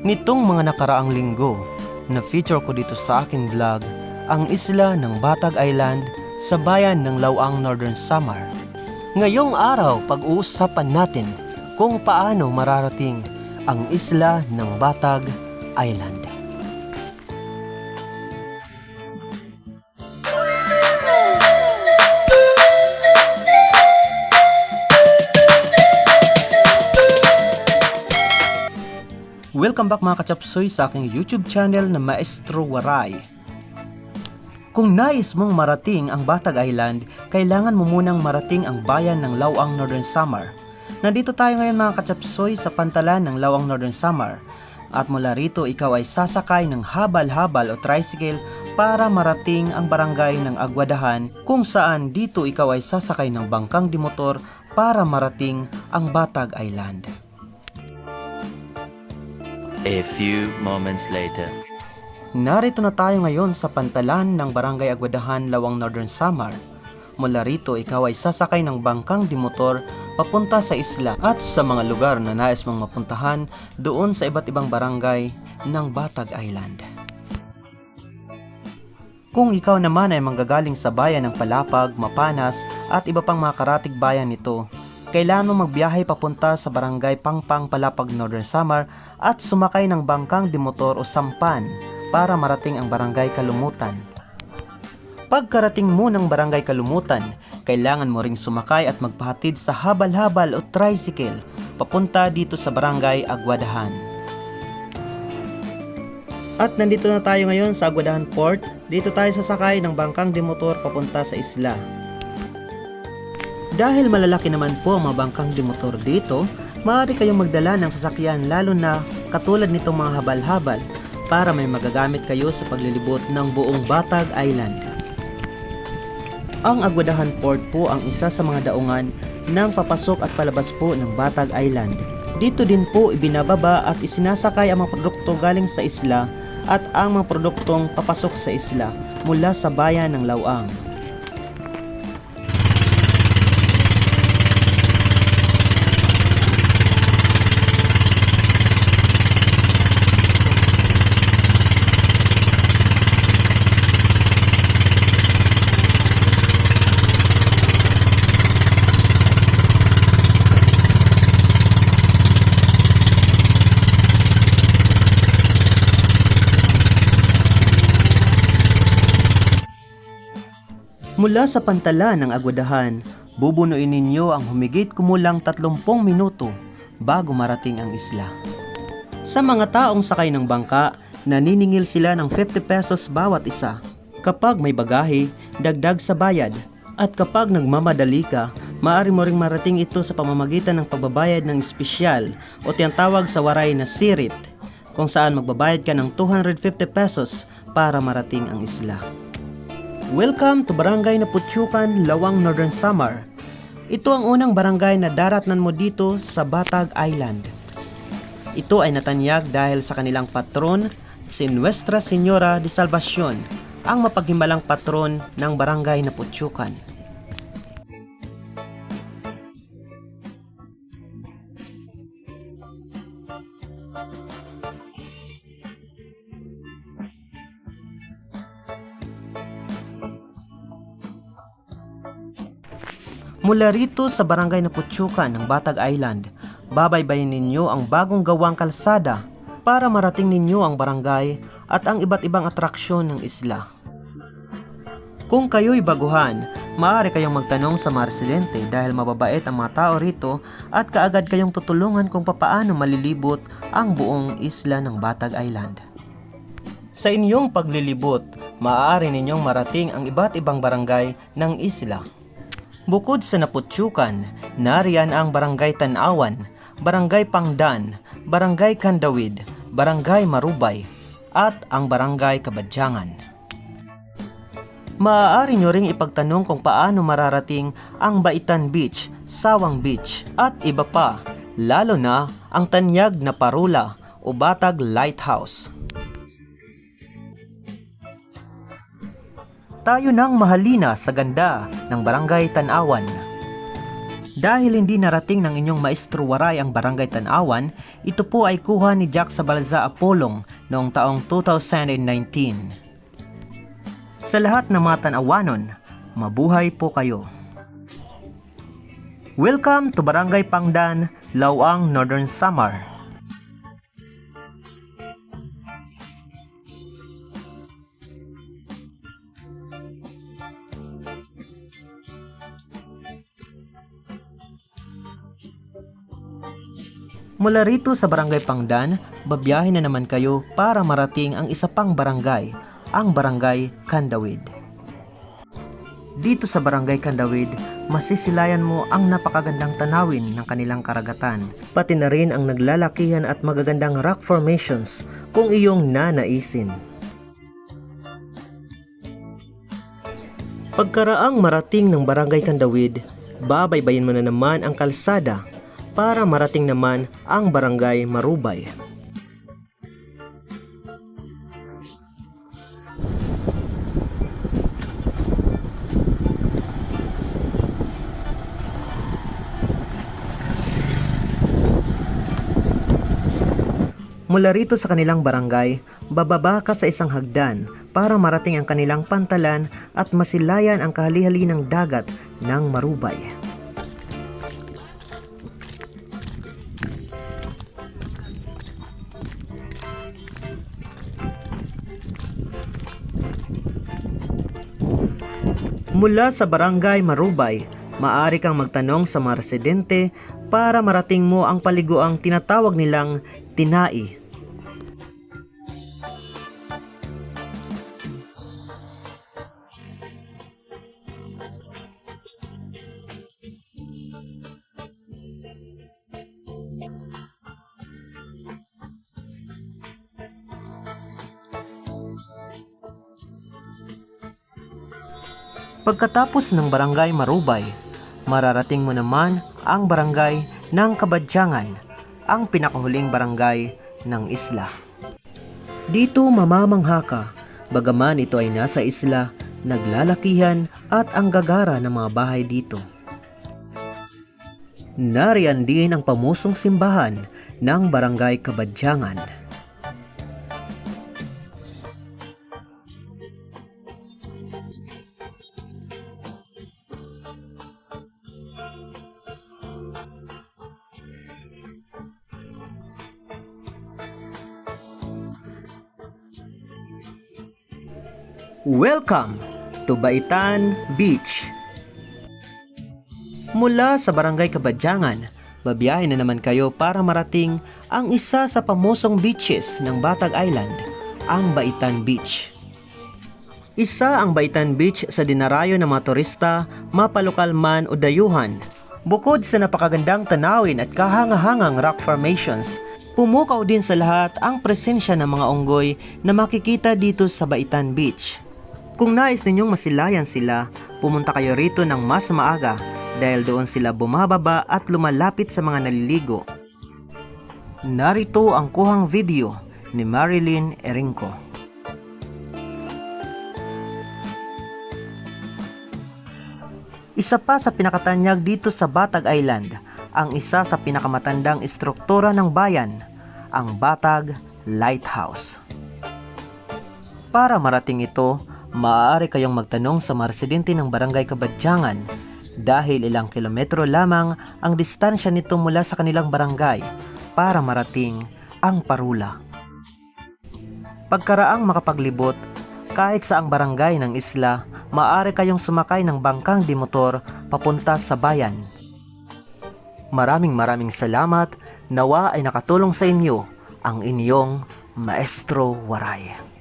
Nitong mga nakaraang linggo, na-feature ko dito sa aking vlog ang isla ng Batag Island sa bayan ng Lawang, Northern Samar. Ngayong araw, pag-uusapan natin kung paano mararating ang isla ng Batag Island. Welcome back mga kachapsoy sa aking YouTube channel na Maestro Waray. Kung nais mong marating ang Batag Island, kailangan mo munang marating ang bayan ng Lawang, Northern Samar. Nandito tayo ngayon mga kachapsoy sa pantalan ng Lawang, Northern Samar. At mula rito ikaw ay sasakay ng habal-habal o tricycle para marating ang barangay ng Aguadahan, kung saan dito ikaw ay sasakay ng bangkang dimotor para marating ang Batag Island. A few moments later. Narito na tayo ngayon sa pantalan ng Barangay Aguadahan, Lawang, Northern Samar. Mula rito ikaw ay sasakay ng bangkang dimotor papunta sa isla at sa mga lugar na nais mong mapuntahan doon sa iba't ibang barangay ng Batag Island. Kung ikaw naman ay manggagaling sa bayan ng Palapag, Mapanas at iba pang mga karatig bayan nito, kailangan mo magbiyahe papunta sa Barangay Pangpang, Palapag, Northern Samar at sumakay ng bangkang dimotor o sampan para marating ang Barangay Kalumutan. Pagkarating mo ng Barangay Kalumutan, kailangan mo ring sumakay at magpahatid sa habal-habal o tricycle papunta dito sa Barangay Aguadahan. At nandito na tayo ngayon sa Aguadahan Port. Dito tayo sasakay ng bangkang dimotor papunta sa isla. Dahil malalaki naman po ang mga bangkang dimotor dito, maaari kayong magdala ng sasakyan lalo na katulad nitong mga habal-habal para may magagamit kayo sa paglilibot ng buong Batag Island. Ang Aguadahan Port po ang isa sa mga daungan ng papasok at palabas po ng Batag Island. Dito din po ibinababa at isinasakay ang mga produkto galing sa isla at ang mga produktong papasok sa isla mula sa bayan ng Lawang. Mula sa pantalan ng Aguadahan, bubunuin ninyo ang humigit kumulang 30 minuto bago marating ang isla. Sa mga taong sakay ng bangka, naniningil sila ng 50 pesos bawat isa. Kapag may bagahe, dagdag sa bayad. At kapag nagmamadali ka, maaari mo ring marating ito sa pamamagitan ng pagbabayad ng espesyal o tinatawag sa waray na sirit, kung saan magbabayad ka ng 250 pesos para marating ang isla. Welcome to Barangay Naputsukan, Lawang, Northern Samar. Ito ang unang barangay na daratnan mo dito sa Batag Island. Ito ay natanyag dahil sa kanilang patron, si Nuestra Señora de Salvacion, ang mapaghimalang patron ng Barangay Naputsukan. Mula rito sa Barangay Naputsukan ng Batag Island, babaybayin ninyo ang bagong gawang kalsada para marating ninyo ang barangay at ang iba't ibang atraksyon ng isla. Kung kayo'y baguhan, maaari kayong magtanong sa mga residente dahil mababait ang mga tao rito at kaagad kayong tutulungan kung papaano malilibot ang buong isla ng Batag Island. Sa inyong paglilibot, maaari ninyong marating ang iba't ibang barangay ng isla. Bukod sa Naputsukan, nariyan ang Barangay Tanawan, Barangay Pangdan, Barangay Kandawid, Barangay Marubay, at ang Barangay Kabadyangan. Maaari nyo ring ipagtanong kung paano mararating ang Baitan Beach, Sawang Beach, at iba pa, lalo na ang tanyag na Parula o Batag Lighthouse. Tayo nang mahalina sa ganda ng Barangay Tanawan. Dahil hindi narating ng inyong Maestro Waray ang Barangay Tanawan, ito po ay kuha ni Jack Sabalza Apolong noong taong 2019. Sa lahat ng mga Tanawanon, mabuhay po kayo. Welcome to Barangay Pangdan, Lawang, Northern Samar. Mula rito sa Barangay Pangdan, babiyahin na naman kayo para marating ang isa pang barangay, ang Barangay Kandawid. Dito sa Barangay Kandawid, masisilayan mo ang napakagandang tanawin ng kanilang karagatan, pati na rin ang naglalakihan at magagandang rock formations kung iyong nanaisin. Pagkaraang marating ng Barangay Kandawid, babaybayin mo na naman ang kalsada para marating naman ang Barangay Marubay. Mula rito sa kanilang barangay, bababa ka sa isang hagdan para marating ang kanilang pantalan at masilayan ang kahali-hali ng dagat ng Marubay. Mula sa Barangay Marubay, maaari kang magtanong sa mga residente para marating mo ang paliguang tinatawag nilang Tinai. Pagkatapos ng Barangay Marubay, mararating mo naman ang Barangay ng Kabadyangan, ang pinakahuling barangay ng isla. Dito mamamangha ka, bagaman ito ay nasa isla, naglalakihan at ang gagara ng mga bahay dito. Nariyan din ang pamusong simbahan ng Barangay Kabadyangan. Welcome to Baitan Beach. Mula sa Barangay Kabadyangan, babiyahin na naman kayo para marating ang isa sa pamusong beaches ng Batag Island, ang Baitan Beach. Isa ang Baitan Beach sa dinarayo ng mga turista, mapalokal man o dayuhan. Bukod sa napakagandang tanawin at kahangahangang rock formations, pumukaw din sa lahat ang presensya ng mga unggoy na makikita dito sa Baitan Beach. Kung nais ninyong masilayan sila, pumunta kayo rito ng mas maaga dahil doon sila bumababa at lumalapit sa mga naliligo. Narito ang kuhang video ni Marilyn Eringco. Isa pa sa pinakatanyag dito sa Batag Island, ang isa sa pinakamatandang istruktura ng bayan, ang Batag Lighthouse. Para marating ito, maaari kayong magtanong sa mga residente ng Barangay Kabadyangan dahil ilang kilometro lamang ang distansya nito mula sa kanilang barangay para marating ang Parula. Pagkaraang makapaglibot, kahit sa ang barangay ng isla, maaari kayong sumakay ng bangkang dimotor papunta sa bayan. Maraming salamat, nawa ay nakatulong sa inyo ang inyong Maestro Waray.